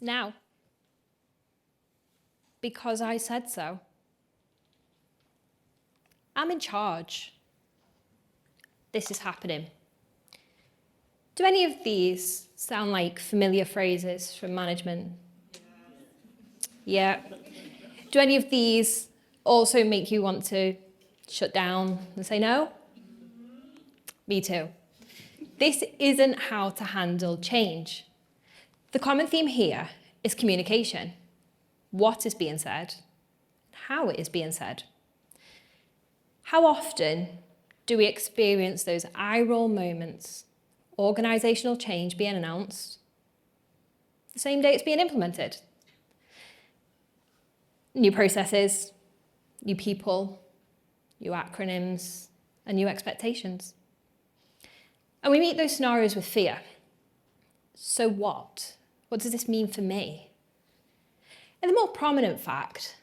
Now. Because I said so. I'm in charge. This is happening. Do any of these sound like familiar phrases from management? Yeah. Do any of these also make you want to shut down and say no? Me too. This isn't how to handle change. The common theme here is communication. What is being said, how it is being said. How often do we experience those eye-roll moments, organisational change being announced, the same day it's being implemented? New processes, new people, new acronyms, and new expectations. And we meet those scenarios with fear. So what? What does this mean for me? And the more prominent fact,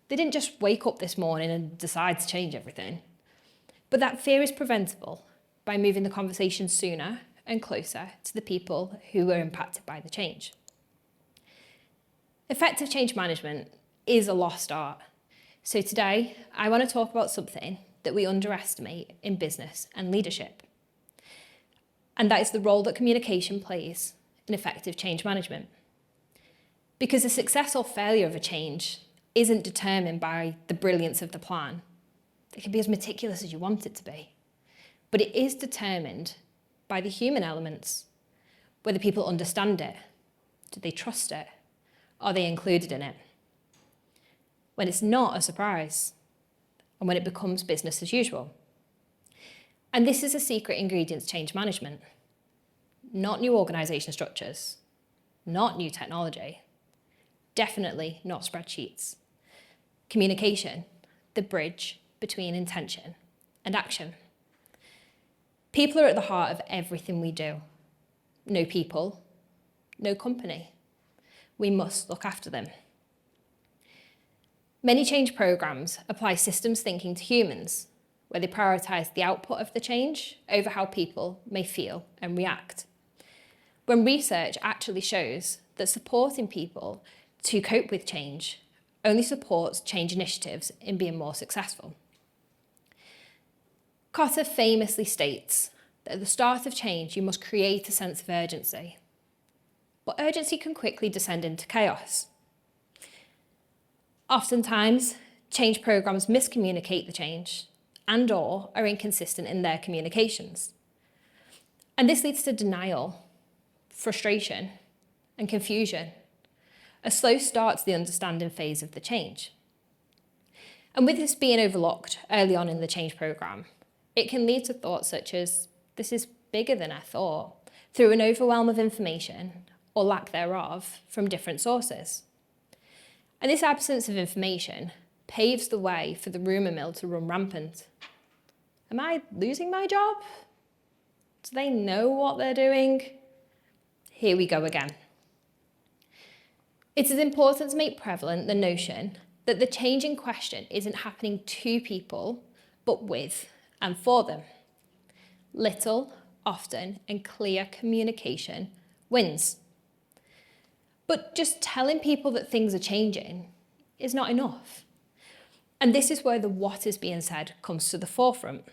they didn't just wake up this morning and decide to change everything. But that fear is preventable by moving the conversation sooner and closer to the people who are impacted by the change. Effective change management is a lost art. So today, I want to talk about something that we underestimate in business and leadership. And that is the role that communication plays in effective change management. Because the success or failure of a change isn't determined by the brilliance of the plan. It can be as meticulous as you want it to be. But it is determined by the human elements, whether people understand it, do they trust it, are they included in it? When it's not a surprise, and when it becomes business as usual. And this is a secret ingredient to change management. Not new organisation structures, not new technology, definitely not spreadsheets. Communication, the bridge between intention and action. People are at the heart of everything we do. No people, no company. We must look after them. Many change programmes apply systems thinking to humans, where they prioritise the output of the change over how people may feel and react. When research actually shows that supporting people to cope with change only supports change initiatives in being more successful. Cotter famously states that at the start of change, you must create a sense of urgency. But urgency can quickly descend into chaos. Oftentimes, change programmes miscommunicate the change and/or are inconsistent in their communications. And this leads to denial, frustration, and confusion, a slow start to the understanding phase of the change. And with this being overlooked early on in the change programme, it can lead to thoughts such as, this is bigger than I thought, through an overwhelm of information, or lack thereof, from different sources. And this absence of information paves the way for the rumour mill to run rampant. Am I losing my job? Do they know what they're doing? Here we go again. It is important to make prevalent the notion that the change in question isn't happening to people, but with and for them. Little, often, and clear communication wins. But just telling people that things are changing is not enough. And this is where the what is being said comes to the forefront.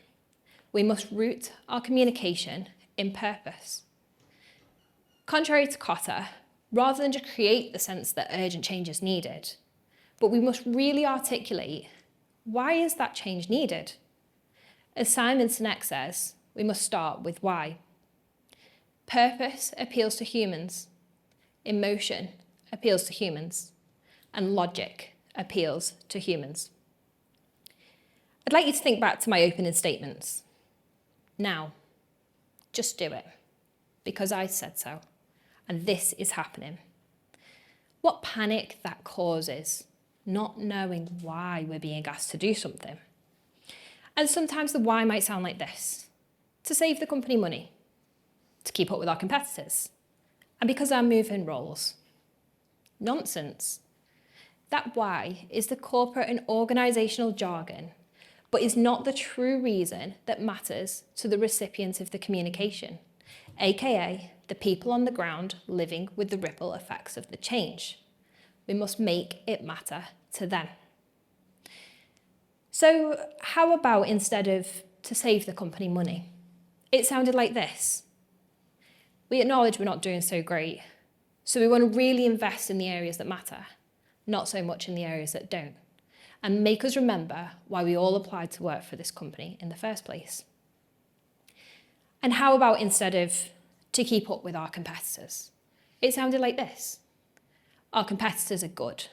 We must root our communication in purpose. Contrary to Cotter, rather than just create the sense that urgent change is needed, but we must really articulate, why is that change needed? As Simon Sinek says, we must start with why. Purpose appeals to humans, emotion appeals to humans, and logic appeals to humans. I'd like you to think back to my opening statements. Now, just do it, because I said so, and this is happening. What panic that causes, not knowing why we're being asked to do something. And sometimes the why might sound like this: to save the company money, to keep up with our competitors, and because I'm moving roles. Nonsense. That why is the corporate and organisational jargon, but is not the true reason that matters to the recipient of the communication, aka the people on the ground living with the ripple effects of the change. We must make it matter to them. So how about instead of to save the company money? It sounded like this. We acknowledge we're not doing so great, so we want to really invest in the areas that matter, not so much in the areas that don't, and make us remember why we all applied to work for this company in the first place. And how about instead of to keep up with our competitors? It sounded like this. Our competitors are good.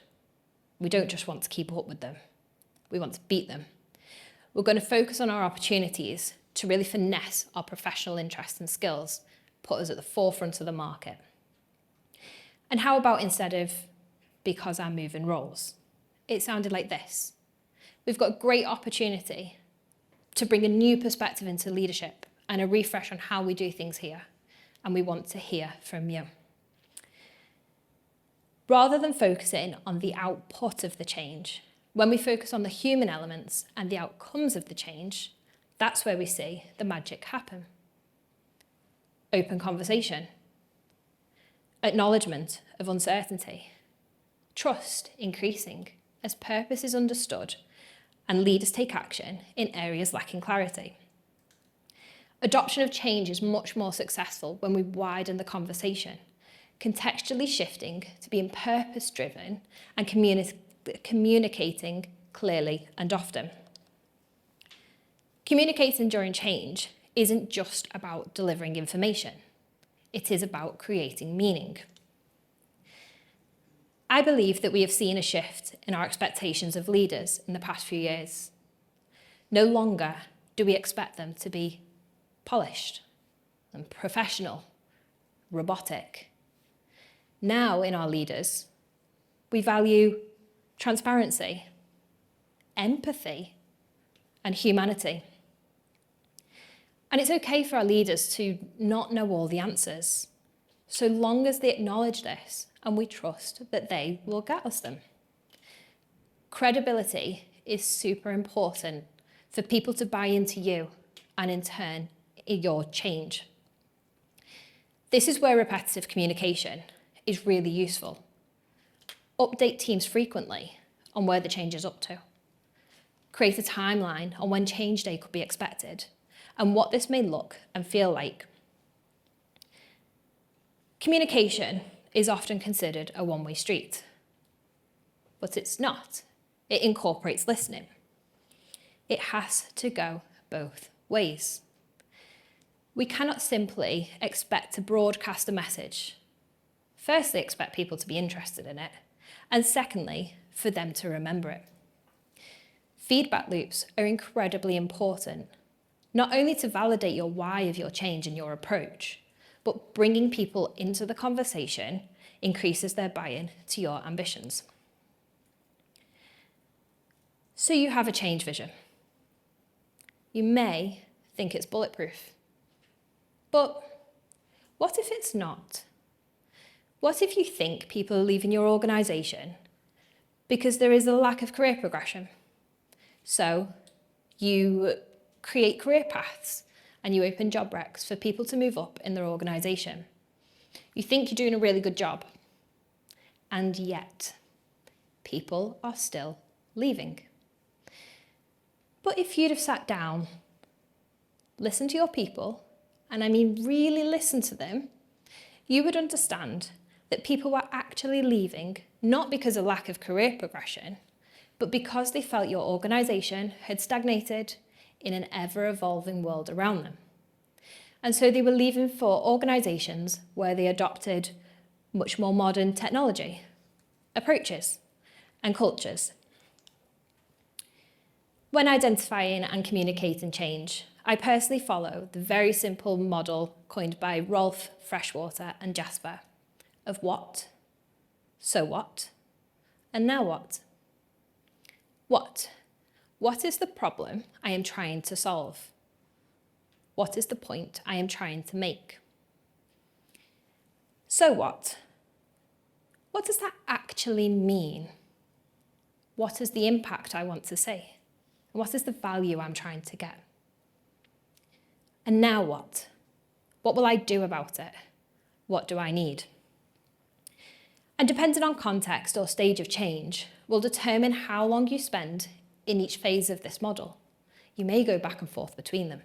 We don't just want to keep up with them. We want to beat them. We're going to focus on our opportunities to really finesse our professional interests and skills, put us at the forefront of the market. And how about instead of because I'm moving roles? It sounded like this. We've got a great opportunity to bring a new perspective into leadership and a refresh on how we do things here, and we want to hear from you. Rather than focusing on the output of the change, when we focus on the human elements and the outcomes of the change, that's where we see the magic happen. Open conversation, acknowledgement of uncertainty, trust increasing as purpose is understood and leaders take action in areas lacking clarity. Adoption of change is much more successful when we widen the conversation, contextually shifting to being purpose-driven and communicating clearly and often. Communicating during change isn't just about delivering information. It is about creating meaning. I believe that we have seen a shift in our expectations of leaders in the past few years. No longer do we expect them to be polished and professional, robotic. Now in our leaders, we value transparency, empathy, and humanity. And it's okay for our leaders to not know all the answers, so long as they acknowledge this and we trust that they will get us them. Credibility is super important for people to buy into you and in turn, your change. This is where repetitive communication is really useful. Update teams frequently on where the change is up to. Create a timeline on when change day could be expected and what this may look and feel like. Communication is often considered a one-way street, but it's not. It incorporates listening. It has to go both ways. We cannot simply expect to broadcast a message. Firstly, expect people to be interested in it, and secondly, for them to remember it. Feedback loops are incredibly important, not only to validate your why of your change and your approach, but bringing people into the conversation increases their buy-in to your ambitions. So you have a change vision. You may think it's bulletproof, but what if it's not? What if you think people are leaving your organisation because there is a lack of career progression? So you create career paths and you open job recs for people to move up in their organisation. You think you're doing a really good job, and yet people are still leaving. But if you'd have sat down, listened to your people, and I mean really listen to them, you would understand that people were actually leaving not because of lack of career progression, but because they felt your organisation had stagnated in an ever-evolving world around them. And so they were leaving for organisations where they adopted much more modern technology, approaches, and cultures. When identifying and communicating change, I personally follow the very simple model coined by Rolf, Freshwater, and Jasper of what, so what, and now what. What? What is the problem I am trying to solve? What is the point I am trying to make? So what? What does that actually mean? What is the impact I want to see? And what is the value I'm trying to get? And now what? What will I do about it? what do I need? And depending on context or stage of change, will determine how long you spend in each phase of this model. You may go back and forth between them.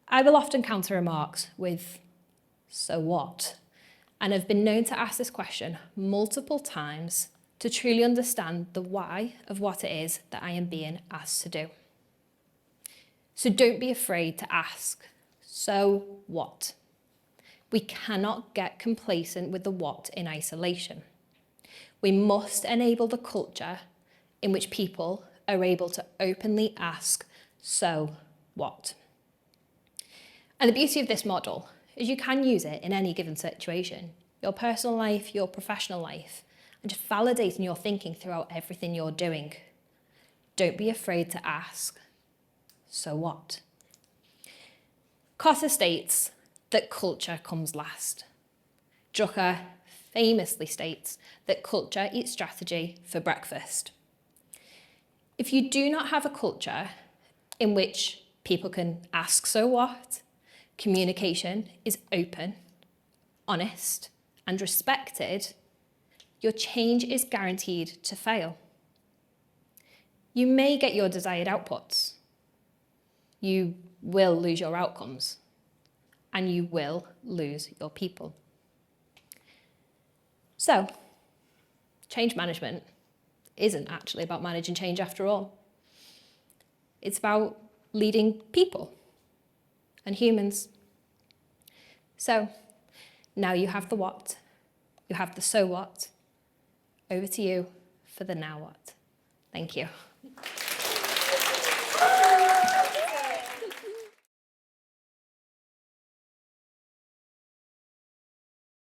I will often counter remarks with, so what? And have been known to ask this question multiple times to truly understand the why of what it is that I am being asked to do. So don't be afraid to ask, so what? We cannot get complacent with the what in isolation. We must enable the culture in which people are able to openly ask, so what? And the beauty of this model is you can use it in any given situation, your personal life, your professional life, and just validating your thinking throughout everything you're doing. Don't be afraid to ask, so what? Cotter states that culture comes last. Drucker famously states that culture eats strategy for breakfast. If you do not have a culture in which people can ask so what, communication is open, honest, and respected, your change is guaranteed to fail. You may get your desired outputs. You will lose your outcomes, and you will lose your people. So, change management isn't actually about managing change after all. It's about leading people and humans. So, now you have the what, you have the so what. Over to you for the now what. Thank you.